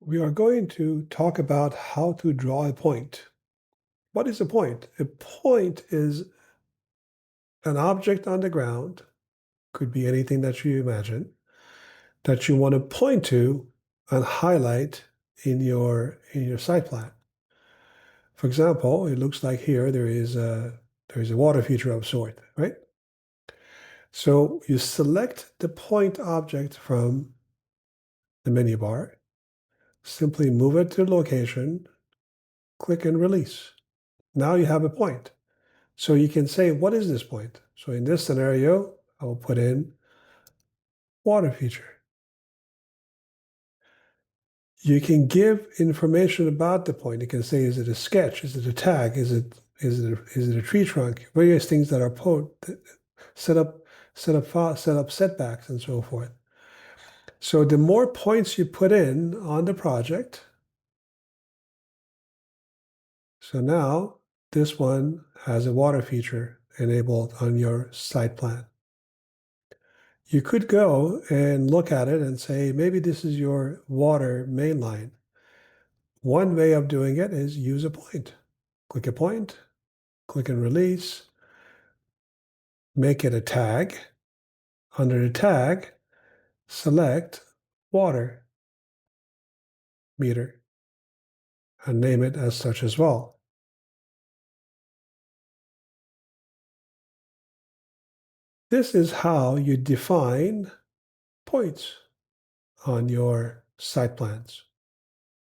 We are going to talk about how to draw a point. What is a point? A point is an object on the ground, could be anything that you imagine, that you want to point to and highlight in your site plan. For example, it looks like here there is a water feature of sort, right? So you select the point object from the menu bar, simply move it to location, click and release. Now you have a point. So you can say, what is this point? So in this scenario, I will put in water feature. You can give information about the point. You can say, is it a sketch? Is it a tag? Is it a tree trunk? Various things that are set up setbacks and so forth. So the more points you put in on the project, so now this one has a water feature enabled on your site plan. You could go and look at it and say, maybe this is your water main line. One way of doing it is use a point. Click a point, click and release, make it a tag. Under the tag, select water meter and name it as such as well. This is how you define points on your site plans.